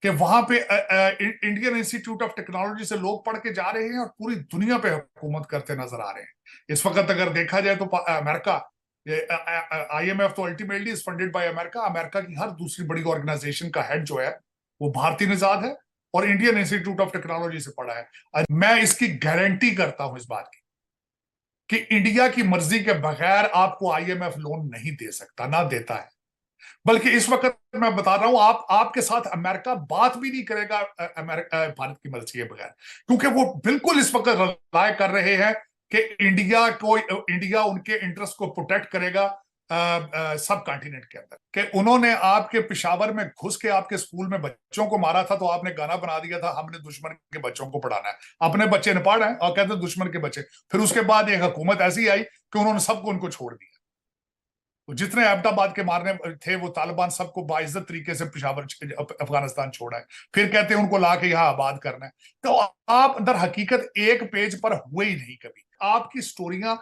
कि वहां पे इंडियन इंस्टीट्यूट ऑफ टेक्नोलॉजी से लोग पढ़ के जा रहे हैं और पूरी दुनिया पे हुकूमत करते नजर आ रहे हैं। इस वक्त अगर देखा जाए तो अमेरिका, IMF तो ultimately is funded by America. America की हर दूसरी बड़ी ऑर्गेनाइजेशन का हेड जो है वो भारतीय निजाद है और इंडियन इंस्टीट्यूट ऑफ टेक्नोलॉजी से पढ़ा है। मैं इसकी गारंटी करता हूं इस बात की कि इंडिया की मर्जी के बगैर आपको IMF लोन नहीं दे सकता, ना देता है। बल्कि इस वक्त मैं बता रहा हूं, आपके साथ अमेरिका बात भी नहीं करेगा भारत की मर्जी के बगैर, क्योंकि वो बिल्कुल इस वक्त राय कर रहे हैं कि इंडिया उनके इंटरेस्ट को प्रोटेक्ट करेगा सब कॉन्टिनेंट के अंदर। कि उन्होंने आपके पेशावर में घुस के आपके स्कूल में बच्चों को मारा था तो आपने गाना बना दिया था, हमने दुश्मन के बच्चों को पढ़ाना है, अपने बच्चे ने पढ़ा है और कहते हैं दुश्मन के बच्चे। फिर उसके बाद एक हुकूमत ऐसी आई कि उन्होंने सबको उनको छोड़ दिया। जितने अहमदाबाद के मारने थे वो तालिबान सबको बाइज्जत तरीके से पेशावर अफगानिस्तान छोड़ा है, फिर कहते हैं उनको ला के यहाँ आबाद करना है। तो आप अंदर हकीकत एक पेज पर हुए ही नहीं कभी। आपकी स्टोरियां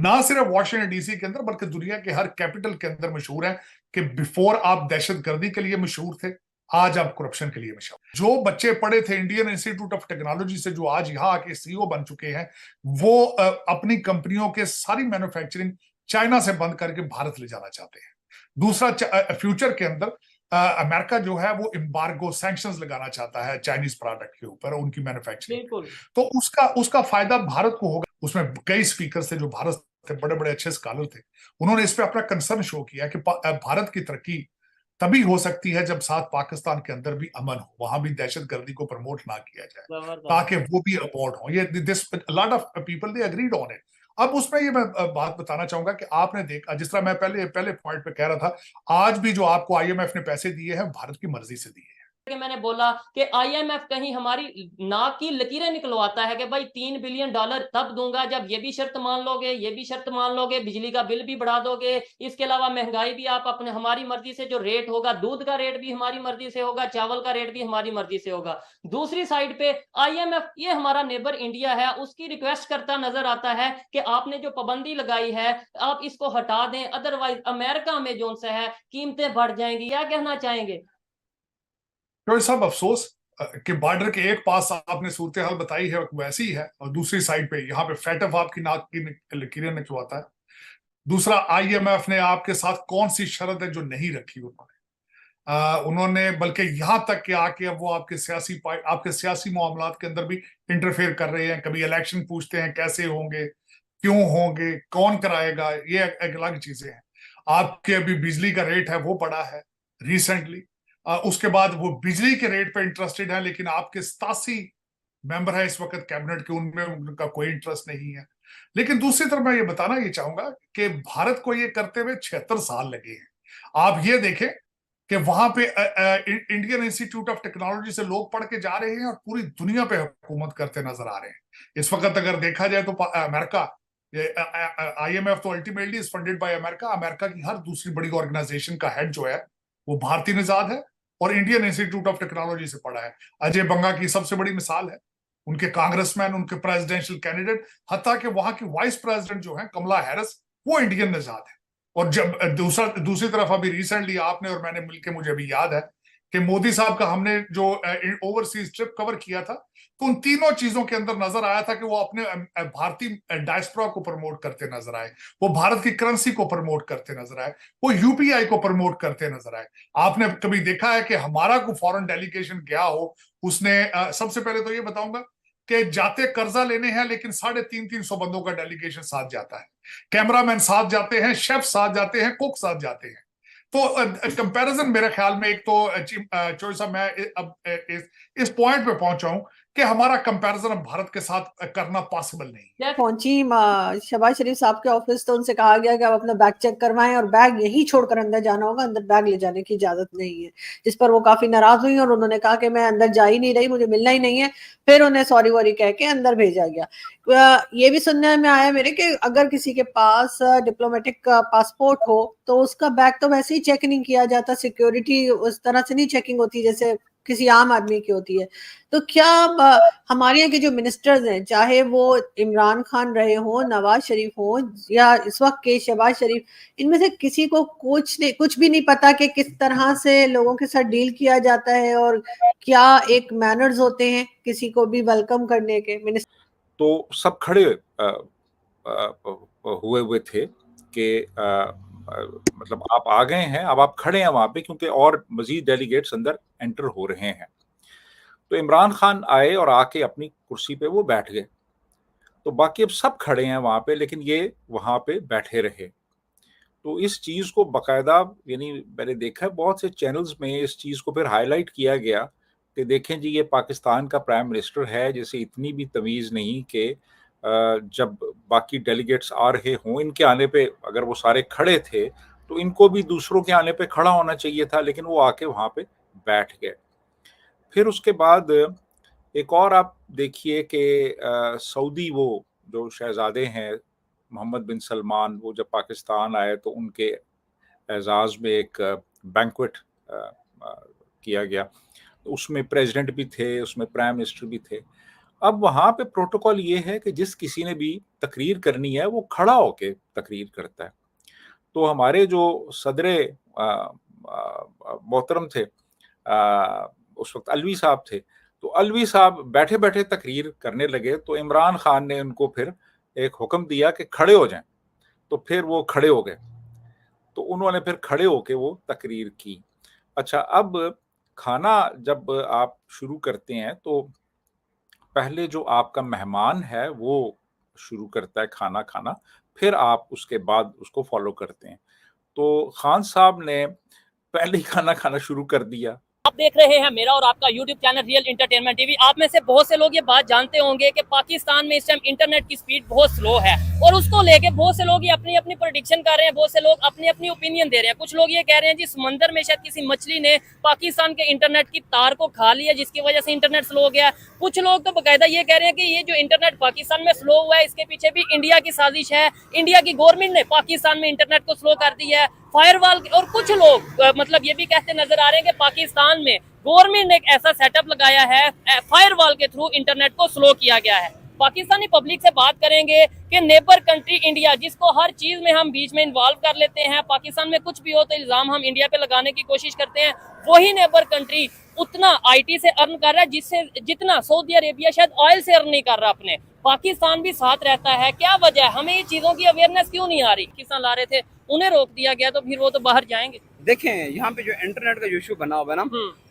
ना सिर्फ वॉशिंगटन DC के अंदर बल्कि दुनिया के हर कैपिटल के अंदर मशहूर है कि बिफोर आप दहशतगर्दी के लिए मशहूर थे, आज आप करप्शन के लिए मशहूर। जो बच्चे पढ़े थे इंडियन इंस्टीट्यूट ऑफ टेक्नोलॉजी से, जो आज यहाँ आके CEO बन चुके हैं, वो अपनी कंपनियों के सारी मैन्युफैक्चरिंग चाइना से बंद करके भारत ले जाना चाहते हैं। दूसरा, फ्यूचर के अंदर अमेरिका जो है वो एम्बार्गो सैंक्शंस लगाना चाहता है चाइनीज प्रोडक्ट के ऊपर, उनकी मैन्युफैक्चरिंग। तो उसका फायदा भारत को होगा। उसमें कई स्पीकर थे जो भारत थे, बड़े बड़े अच्छे स्कॉलर थे, उन्होंने इस पे अपना कंसर्न शो किया कि भारत की तरक्की तभी हो सकती है जब साथ पाकिस्तान के अंदर भी अमन हो, वहां भी दहशतगर्दी को प्रमोट ना किया जाए, ताकि वो भी अबॉर्ड हो। ये this lot of people they agreed on it. अब उसमें ये मैं बात बताना चाहूंगा कि आपने देखा, जिस तरह मैं पहले पॉइंट पे कह रहा था, आज भी जो आपको IMF ने पैसे दिए हैं भारत की मर्जी से दिए हैं। कि मैंने बोला कि IMF कहीं हमारी नाक की लकीरें निकलवाता है कि भाई $3 बिलियन तब दूंगा जब ये भी शर्त मान लोगे, ये भी शर्त मान लोगे, बिजली का बिल भी बढ़ा दोगे, इसके अलावा महंगाई भी आप अपने हमारी मर्जी से, जो रेट होगा दूध का रेट भी हमारी मर्जी से होगा, चावल का रेट भी हमारी मर्जी से होगा। दूसरी साइड पे IMF, ये हमारा नेबर इंडिया है, उसकी रिक्वेस्ट करता नजर आता है कि आपने जो पाबंदी लगाई है आप इसको हटा दें, अदरवाइज अमेरिका में जो है कीमतें बढ़ जाएंगी। क्या कहना चाहेंगे? तो सब अफसोस कि बॉर्डर के एक पास आपने सूरत हाल बताई है वैसी ही है, और दूसरी साइड पे यहाँ पे फैटफ आपकी नाक की लकीरें निकलवाता है। दूसरा, IMF ने आपके साथ कौन सी शर्त है जो नहीं रखी उन्होंने बल्कि यहाँ तक कि आके अब वो आपके सियासी मामलात के अंदर भी इंटरफेयर कर रहे हैं। कभी इलेक्शन पूछते हैं कैसे होंगे, क्यों होंगे, कौन कराएगा, ये एक अलग चीजें हैं। आपके अभी बिजली का रेट है वो बढ़ा है रिसेंटली, उसके बाद वो बिजली के रेट पे इंटरेस्टेड है, लेकिन आपके 87 मेंबर है इस वक्त कैबिनेट के, उनमें उनका कोई इंटरेस्ट नहीं है। लेकिन दूसरी तरफ मैं ये बताना ये चाहूंगा कि भारत को ये करते हुए 76 साल लगे हैं। आप ये देखें कि वहां पे इंडियन इंस्टीट्यूट ऑफ टेक्नोलॉजी से लोग पढ़ के जा रहे हैं और पूरी दुनिया पे हुकूमत करते नजर आ रहे हैं। इस वक्त अगर देखा जाए तो अमेरिका, IMF तो ultimately is funded by America. America की हर दूसरी बड़ी ऑर्गेनाइजेशन का हेड जो है वो भारतीय निजाद है और इंडियन इंस्टीट्यूट ऑफ टेक्नोलॉजी से पढ़ा है। अजय बंगा की सबसे बड़ी मिसाल है, उनके कांग्रेसमैन, उनके प्रेसिडेंशियल कैंडिडेट, हत्ता कि वहां की वाइस प्रेसिडेंट जो है कमला हैरिस, वो इंडियन निजाद है। और जब दूसरी तरफ अभी रिसेंटली आपने और मैंने मिलकर, मुझे अभी याद है कि मोदी साहब का हमने जो ओवरसीज ट्रिप कवर किया था, तो उन तीनों चीजों के अंदर नजर आया था कि वो अपने भारतीय डायस्पोरा को प्रमोट करते नजर आए, वो भारत की करेंसी को प्रमोट करते नजर आए, वो UPI को प्रमोट करते नजर आए। आपने कभी देखा है कि हमारा को फॉरेन डेलीगेशन गया हो, उसने सबसे पहले तो ये बताऊंगा कि जाते कर्जा लेने हैं लेकिन 350 बंदों का डेलीगेशन साथ जाता है, कैमरामैन साथ जाते हैं, शेफ साथ जाते हैं, कुक साथ जाते हैं। तो कंपैरिजन मेरे ख्याल में, एक तो चोई साहब मैं अब इस पॉइंट पे पहुंचा हूं कि हमारा कंपैरिजन अब भारत के साथ करना पॉसिबल नहीं। पहुंची शहबाज शरीफ साहब के ऑफिस तो उनसे कहा गया कि आप अपना बैग चेक करवाएं और बैग यही छोड़कर अंदर जाना होगा, अंदर बैग ले जाने की इजाजत नहीं है। जिस पर वो काफी नाराज हुई और उन्होंने कहा कि मैं अंदर जा ही नहीं रही, मुझे मिलना ही नहीं है। फिर उन्हें सॉरी वॉरी कह के अंदर भेजा गया। ये भी सुनने में आया मेरे कि अगर किसी के पास डिप्लोमेटिक पासपोर्ट हो तो उसका बैग तो वैसे ही चेक नहीं किया जाता, सिक्योरिटी उस तरह से नहीं चेकिंग होती जैसे किसी आम आदमी की होती है। तो क्या हमारे यहाँ के जो मिनिस्टर्स हैं, चाहे वो इमरान खान रहे हो, नवाज शरीफ हो या इस वक्त के शहबाज शरीफ, इनमें से किसी को कुछ भी नहीं पता कि किस तरह से लोगों के साथ डील किया जाता है और क्या एक मैनर्स होते हैं किसी को भी वेलकम करने के। तो सब खड़े हुए थे कि मतलब आप आ गए हैं, अब आप खड़े हैं वहां पे, क्योंकि और मजीद डेलीगेट्स अंदर एंटर हो रहे हैं। तो इमरान खान आए और आके अपनी कुर्सी पे वो बैठ गए। तो बाकी अब सब खड़े हैं वहां पे, लेकिन ये वहां पे बैठे रहे। तो इस चीज को बकायदा, यानी मैंने देखा है बहुत से चैनल्स में इस चीज को फिर हाईलाइट किया गया कि देखें जी, ये पाकिस्तान का प्राइम मिनिस्टर है, जैसे इतनी भी तमीज नहीं कि जब बाकी डेलीगेट्स आ रहे हों, इनके आने पे अगर वो सारे खड़े थे तो इनको भी दूसरों के आने पे खड़ा होना चाहिए था, लेकिन वो आके वहां पे बैठ गए। फिर उसके बाद एक और आप देखिए कि सऊदी वो जो शहजादे हैं मोहम्मद बिन सलमान, वो जब पाकिस्तान आए तो उनके एजाज में एक बैंक्वेट किया गया। तो उसमें प्रेसिडेंट भी थे, उसमें प्राइम मिनिस्टर भी थे। अब वहां पे प्रोटोकॉल ये है कि जिस किसी ने भी तकरीर करनी है वो खड़ा होके तकरीर करता है। तो हमारे जो सदरे मोहतरम थे, उस वक्त अलवी साहब थे, तो अलवी साहब बैठे बैठे तकरीर करने लगे। तो इमरान खान ने उनको फिर एक हुक्म दिया कि खड़े हो जाएं। तो फिर वो खड़े हो गए, तो उन्होंने फिर खड़े होके वो तकरीर की। अच्छा, अब खाना जब आप शुरू करते हैं तो पहले जो आपका मेहमान है वो शुरू करता है खाना खाना, फिर आप उसके बाद उसको फॉलो करते हैं। तो खान साहब ने पहले ही खाना खाना शुरू कर दिया। आप देख रहे हैं मेरा और आपका YouTube channel real entertainment TV. आप में से बहुत से लोग ये बात जानते होंगे कि पाकिस्तान में इस टाइम इंटरनेट की स्पीड बहुत स्लो है और उसको लेके बहुत से लोग ये अपनी अपनी प्रेडिक्शन कर रहे हैं, बहुत से लोग अपनी अपनी ओपिनियन दे रहे हैं। कुछ लोग ये कह रहे हैं जी समंदर में शायद किसी मछली ने पाकिस्तान के इंटरनेट की तार को खा लिया जिसकी वजह से इंटरनेट स्लो हो गया। कुछ लोग तो बाकायदा ये कह रहे हैं कि ये जो इंटरनेट पाकिस्तान में स्लो हुआ है इसके पीछे भी इंडिया की साजिश है, इंडिया की गवर्नमेंट ने पाकिस्तान में इंटरनेट को स्लो कर दिया है, फायरवॉल। और कुछ लोग मतलब ये भी कहते नजर आ रहे हैं कि पाकिस्तान में गवर्नमेंट ने एक ऐसा सेटअप लगाया है, फायरवॉल के थ्रू इंटरनेट को स्लो किया गया है। पाकिस्तानी पब्लिक से बात करेंगे कि नेबर कंट्री इंडिया, जिसको हर चीज में हम बीच में इन्वॉल्व कर लेते हैं, पाकिस्तान में कुछ भी हो तो इल्जाम हम इंडिया पे लगाने की कोशिश करते हैं, वही नेबर कंट्री उतना आईटी से अर्न कर रहा है जिससे जितना सऊदी अरेबिया शायद ऑयल से अर्न नहीं कर रहा अपने। पाकिस्तान भी साथ रहता है, क्या वजह है? हमें ये चीजों की अवेयरनेस क्यों नहीं आ रही? किसान ला रहे थे, उन्हें रोक दिया गया तो फिर वो तो बाहर जाएंगे। देखें यहाँ पे जो इंटरनेट का इशू बना हुआ है ना,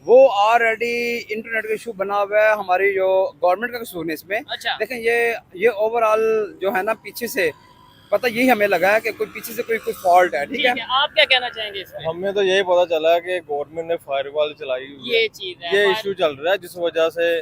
वो ऑलरेडी इंटरनेट का इशू बना हुआ है, हमारी जो गवर्नमेंट का कसूर है इसमें। अच्छा। देखें ये ओवरऑल जो है ना, पीछे से पता यही हमें लगा है कि कोई पीछे से कोई फॉल्ट है। ठीक है, आप क्या कहना चाहेंगे इसमें? हमें तो यही पता चला है कि गवर्नमेंट ने फायरवॉल चलाई हुई है, ये चीज है, ये इशू चल रहा है जिस वजह से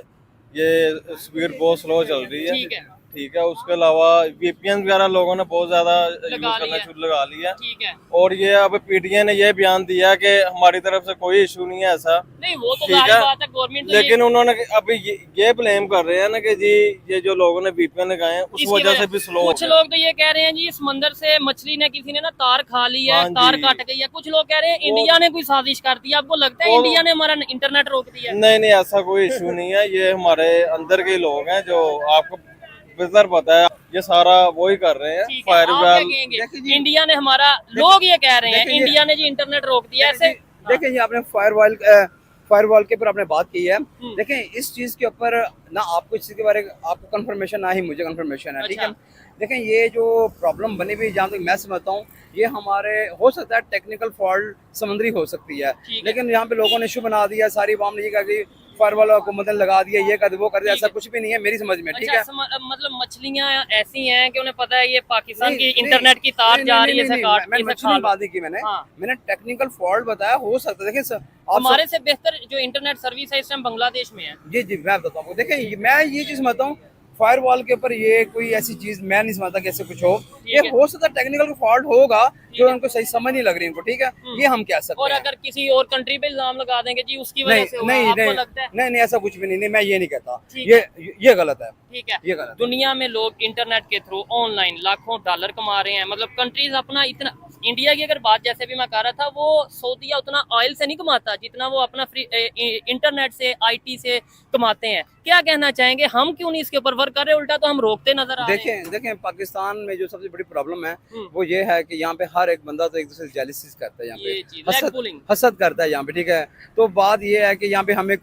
ये स्पीड बहुत स्लो चल रही है। ठीक है, ठीक है। उसके अलावा वीपीएन वगैरह लोगों ने बहुत ज्यादा यूज लगा करना लिया। शुरू लगा लिया। ठीक है। और ये अब पीटीए ने ये बयान दिया कि हमारी तरफ से कोई इशू नहीं है ऐसा। नहीं, वो तो ठीक जाहिर है। बात है, गवर्नमेंट तो लेकिन उन्होंने अभी ये ब्लेम कर रहे हैं ना कि जी ये जो लोगों ने वीपीएन लगाए हैं उस इसकी वजह से वजह- भी स्लो हो कुछ गया। लोग तो ये कह रहे हैं जी समंदर से मछली ने किसी ने ना तार खा ली है, हाँ तार जी। काट गई है। कुछ लोग कह रहे हैं इंडिया ने कोई साजिश कर दी है। आपको लगता है वो- इंडिया ने हमारा इंटरनेट रोक दिया है? नहीं, ऐसा कोई इशू नहीं है। ये हमारे अंदर के लोग हैं जो आपको बेहतर पता है, ये सारा वही कर रहे हैं। ठीक है, आप क्या फायरवॉल कहेंगे? देखिए जी- इंडिया ने हमारा, लोग ये कह रहे हैं देखिए, इंडिया ने जी इंटरनेट रोक दिया ऐसे। देखें ये आपने फायरवॉल के ऊपर आपने बात की है। देखें इस चीज के ऊपर ना आपको इस चीज के बारे में आपको कंफर्मेशन, ना ही मुझे कंफर्मेशन है। ठीक है, देखें ये जो प्रॉब्लम बनी हुई, जहाँ तक मैं समझता हूँ, ये हमारे हो सकता है टेक्निकल फॉल्ट समुद्री हो सकती है, लेकिन यहाँ पे लोगों ने इशू बना दिया, सारी वाम ने ये कहा कि फायरवॉल को मतलब लगा दिया, ये कर वो कर दिया। ऐसा कुछ भी नहीं है मेरी समझ में। ठीक है, मतलब मछलियाँ ऐसी हैं कि उन्हें पता है ये पाकिस्तान नहीं, की नहीं, इंटरनेट की तार जा रही है, नहीं, इसे काट मैंने इसे मछली खा बात लो। ही की हाँ। मैंने टेक्निकल फॉल्ट बताया, हो सकता है। देखिए हमारे से बेहतर जो इंटरनेट सर्विस है इस टाइम बांग्लादेश में है। जी मैं बताता हूँ। देखें मैं ये चीज समझता हूँ, फायरवॉल के ऊपर ये कोई ऐसी चीज मैं नहीं समझता कि ऐसे कुछ हो। ये हो सकता है टेक्निकल फॉल्ट होगा जो उनको सही समझ नहीं लग रही इनको। ठीक है, ये हम कह सकते और हैं। अगर किसी और कंट्री पे इल्जाम लगा देंगे जी उसकी वजह से होगा, नहीं आपको नहीं लगता है? नहीं ऐसा कुछ भी नहीं, मैं ये नहीं कहता। ठीक ये गलत है। ठीक है, ये गलत। दुनिया में लोग इंटरनेट के थ्रू ऑनलाइन लाखों डॉलर कमा रहे हैं। मतलब कंट्रीज अपना इतना इंडिया की अगर बात जैसे भी मैं कर रहा था, वो सऊदीया उतना ऑयल से नहीं कमाता जितना वो अपना इंटरनेट से, आईटी से कमाते हैं। क्या कहना चाहेंगे, हम क्यों नहीं इसके ऊपर वर्क कर रहे, उल्टा तो हम रोकते नजर आ रहे हैं। देखें पाकिस्तान में जो सबसे बड़ी प्रॉब्लम है वो ये है कि यहाँ पे हर एक बंदा तो एक दूसरे से जेलसीज करता है, यहाँ पे हसद करता है यहाँ पे, ठीक है। तो बात ये है कि यहाँ पे हमें